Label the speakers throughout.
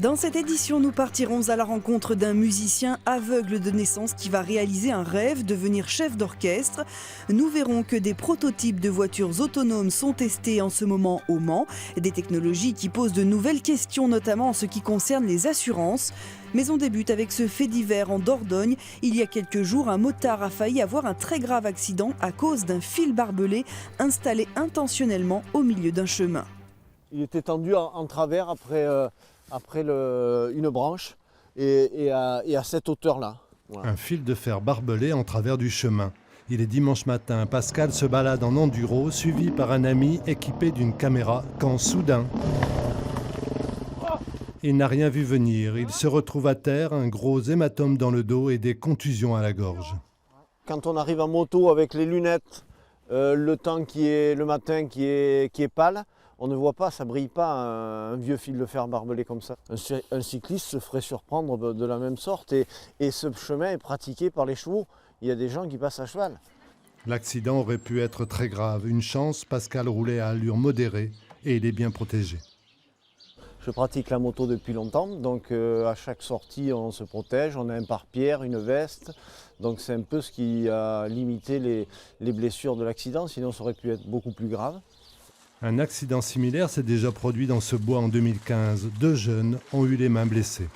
Speaker 1: Dans cette édition, nous partirons à la rencontre d'un musicien aveugle de naissance qui va réaliser un rêve, devenir chef d'orchestre. Nous verrons que des prototypes de voitures autonomes sont testés en ce moment au Mans. Des technologies qui posent de nouvelles questions, notamment en ce qui concerne les assurances. Mais on débute avec ce fait divers en Dordogne. Il y a quelques jours, un motard a failli avoir un très grave accident à cause d'un fil barbelé installé intentionnellement au milieu d'un chemin.
Speaker 2: Il était tendu en travers après une branche et à cette hauteur-là.
Speaker 3: Voilà. Un fil de fer barbelé en travers du chemin. Il est dimanche matin, Pascal se balade en enduro, suivi par un ami équipé d'une caméra, quand soudain... Il n'a rien vu venir. Il se retrouve à terre, un gros hématome dans le dos et des contusions à la gorge.
Speaker 2: Quand on arrive en moto avec les lunettes, le temps le matin qui est pâle, on ne voit pas, ça ne brille pas un vieux fil de fer barbelé comme ça. Un cycliste se ferait surprendre de la même sorte et ce chemin est pratiqué par les chevaux. Il y a des gens qui passent à cheval.
Speaker 3: L'accident aurait pu être très grave. Une chance, Pascal roulait à allure modérée et il est bien protégé.
Speaker 2: Je pratique la moto depuis longtemps, donc à chaque sortie on se protège, on a un pare-pierre, une veste. Donc c'est un peu ce qui a limité les blessures de l'accident, sinon ça aurait pu être beaucoup plus grave.
Speaker 3: Un accident similaire s'est déjà produit dans ce bois en 2015. 2 jeunes ont eu les mains blessées.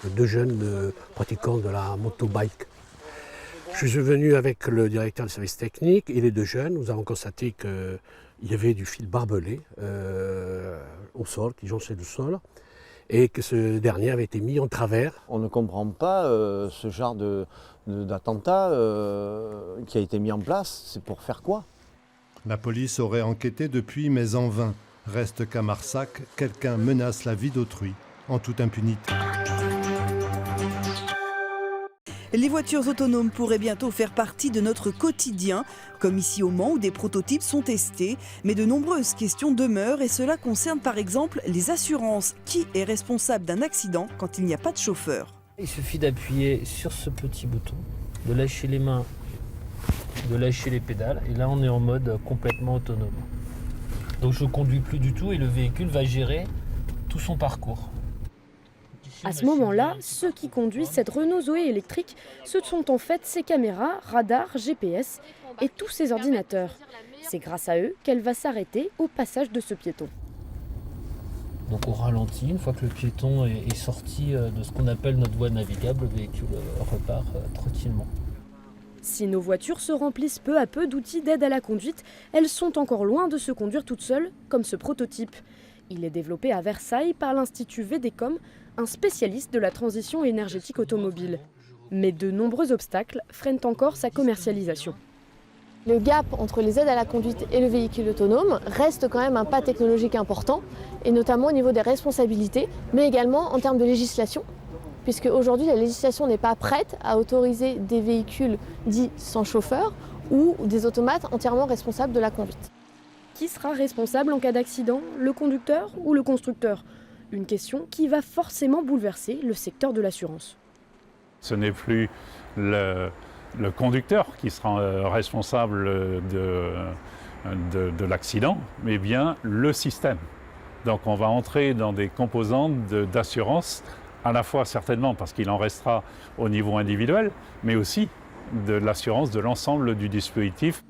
Speaker 4: 2 jeunes pratiquants de la motobike. Je suis venu avec le directeur du service technique et les 2 jeunes. Nous avons constaté qu'il y avait du fil barbelé au sol, qui jonchait le sol, et que ce dernier avait été mis en travers.
Speaker 2: On ne comprend pas ce genre d'attentat qui a été mis en place. C'est pour faire quoi ?
Speaker 3: La police aurait enquêté depuis, mais en vain. Reste qu'à Marsac, quelqu'un menace la vie d'autrui, en toute impunité.
Speaker 1: Les voitures autonomes pourraient bientôt faire partie de notre quotidien, comme ici au Mans où des prototypes sont testés. Mais de nombreuses questions demeurent et cela concerne par exemple les assurances. Qui est responsable d'un accident quand il n'y a pas de chauffeur ?
Speaker 5: Il suffit d'appuyer sur ce petit bouton, de lâcher les mains, de lâcher les pédales et là on est en mode complètement autonome. Donc je ne conduis plus du tout et le véhicule va gérer tout son parcours.
Speaker 6: À ce moment-là, ceux qui conduisent cette Renault Zoé électrique, ce sont en fait ses caméras, radars, GPS et tous ses ordinateurs. C'est grâce à eux qu'elle va s'arrêter au passage de ce piéton.
Speaker 5: Donc on ralentit, une fois que le piéton est sorti de ce qu'on appelle notre voie navigable, le véhicule repart tranquillement.
Speaker 6: Si nos voitures se remplissent peu à peu d'outils d'aide à la conduite, elles sont encore loin de se conduire toutes seules, comme ce prototype. Il est développé à Versailles par l'Institut VDECOM, un spécialiste de la transition énergétique automobile. Mais de nombreux obstacles freinent encore sa commercialisation.
Speaker 7: Le gap entre les aides à la conduite et le véhicule autonome reste quand même un pas technologique important, et notamment au niveau des responsabilités, mais également en termes de législation, puisque aujourd'hui la législation n'est pas prête à autoriser des véhicules dits sans chauffeur ou des automates entièrement responsables de la conduite.
Speaker 6: Qui sera responsable en cas d'accident, le conducteur ou le constructeur ? Une question qui va forcément bouleverser le secteur de l'assurance.
Speaker 8: Ce n'est plus le conducteur qui sera responsable de l'accident, mais bien le système. Donc on va entrer dans des composantes d'assurance, à la fois certainement parce qu'il en restera au niveau individuel, mais aussi de l'assurance de l'ensemble du dispositif.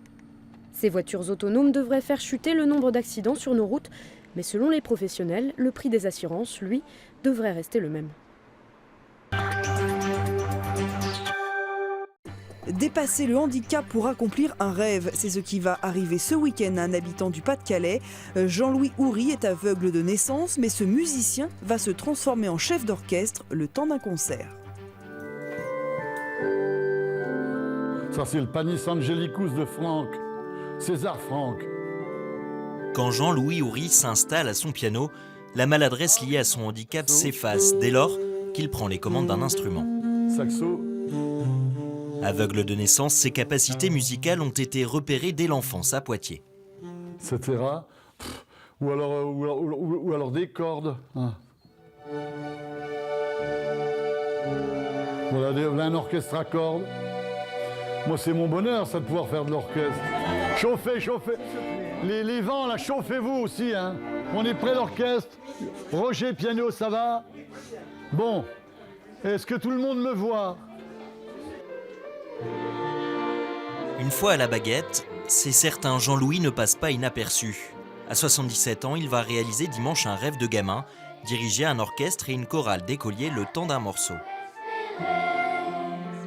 Speaker 6: Ces voitures autonomes devraient faire chuter le nombre d'accidents sur nos routes, mais selon les professionnels, le prix des assurances, lui, devrait rester le même.
Speaker 1: Dépasser le handicap pour accomplir un rêve, c'est ce qui va arriver ce week-end à un habitant du Pas-de-Calais. Jean-Louis Houry est aveugle de naissance, mais ce musicien va se transformer en chef d'orchestre le temps d'un concert.
Speaker 9: Ça c'est le Panis Angelicus de Franck, César Franck.
Speaker 10: Quand Jean-Louis Houry s'installe à son piano, la maladresse liée à son handicap s'efface dès lors qu'il prend les commandes d'un instrument.
Speaker 9: Saxo.
Speaker 10: Aveugle de naissance, ses capacités musicales ont été repérées dès l'enfance à Poitiers.
Speaker 9: Etc. Ou alors des cordes. Voilà un orchestre à cordes. Moi, c'est mon bonheur, ça, de pouvoir faire de l'orchestre. Chauffez, chauffez. Les vents, là, chauffez-vous aussi, hein. On est près d'orchestre. Roger, piano, ça va? Bon, est-ce que tout le monde me voit?
Speaker 10: Une fois à la baguette, c'est certain, Jean-Louis ne passe pas inaperçu. À 77 ans, il va réaliser dimanche un rêve de gamin, diriger un orchestre et une chorale d'écoliers le temps d'un morceau.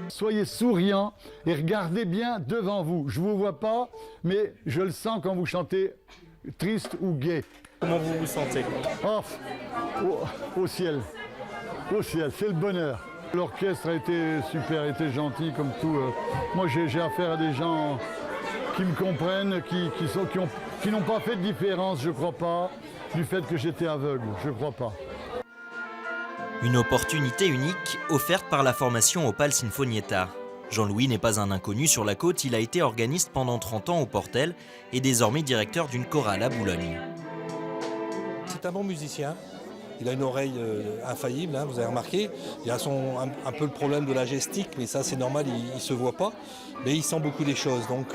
Speaker 9: Soyez souriants et regardez bien devant vous. Je ne vous vois pas, mais je le sens quand vous chantez triste ou gai.
Speaker 11: Comment vous vous sentez?
Speaker 9: Oh, au ciel, c'est le bonheur. L'orchestre a été super, a été gentil comme tout. Moi j'ai affaire à des gens qui me comprennent, qui n'ont pas fait de différence, je crois pas, du fait que j'étais aveugle, je crois pas.
Speaker 10: Une opportunité unique offerte par la formation Opal Sinfonietta. Jean-Louis n'est pas un inconnu sur la côte, il a été organiste pendant 30 ans au Portel et désormais directeur d'une chorale à Boulogne.
Speaker 12: C'est un bon musicien, il a une oreille infaillible, hein, vous avez remarqué. Il a un peu le problème de la gestique, mais ça c'est normal, il ne se voit pas. Mais il sent beaucoup des choses, donc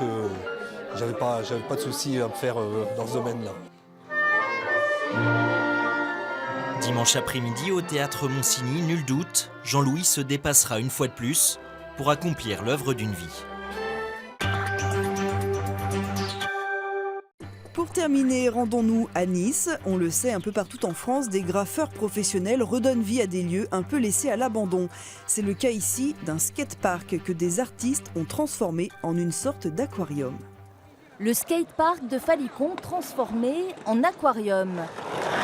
Speaker 12: j'avais pas de souci à me faire dans ce domaine-là.
Speaker 10: Dimanche après-midi au théâtre Monsigny, nul doute, Jean-Louis se dépassera une fois de plus pour accomplir l'œuvre d'une vie.
Speaker 1: Pour terminer, rendons-nous à Nice. On le sait, un peu partout en France, des graffeurs professionnels redonnent vie à des lieux un peu laissés à l'abandon. C'est le cas ici d'un skatepark que des artistes ont transformé en une sorte d'aquarium.
Speaker 13: Le skatepark de Falicon transformé en aquarium.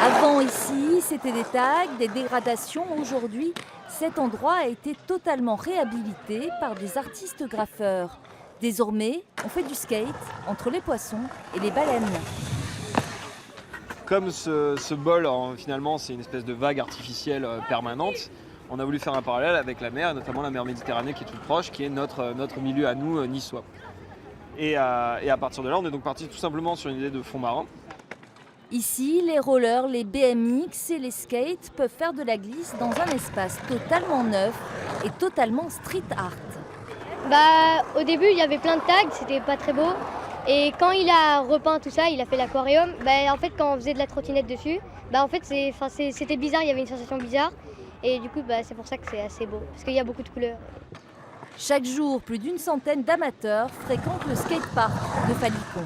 Speaker 13: Avant ici, c'était des tags, des dégradations. Aujourd'hui, cet endroit a été totalement réhabilité par des artistes graffeurs. Désormais, on fait du skate entre les poissons et les baleines.
Speaker 14: Comme ce bol, finalement, c'est une espèce de vague artificielle permanente, on a voulu faire un parallèle avec la mer, notamment la mer Méditerranée qui est toute proche, qui est notre milieu à nous, niçois. Et à partir de là, on est donc parti tout simplement sur une idée de fond marin.
Speaker 13: Ici, les rollers, les BMX et les skates peuvent faire de la glisse dans un espace totalement neuf et totalement street art.
Speaker 15: Au début, il y avait plein de tags, c'était pas très beau. Et quand il a repeint tout ça, il a fait l'aquarium, en fait, quand on faisait de la trottinette dessus, en fait, c'était bizarre, il y avait une sensation bizarre. Et du coup, c'est pour ça que c'est assez beau, parce qu'il y a beaucoup de couleurs.
Speaker 13: Chaque jour, plus d'100 d'amateurs fréquentent le skatepark de Falicon.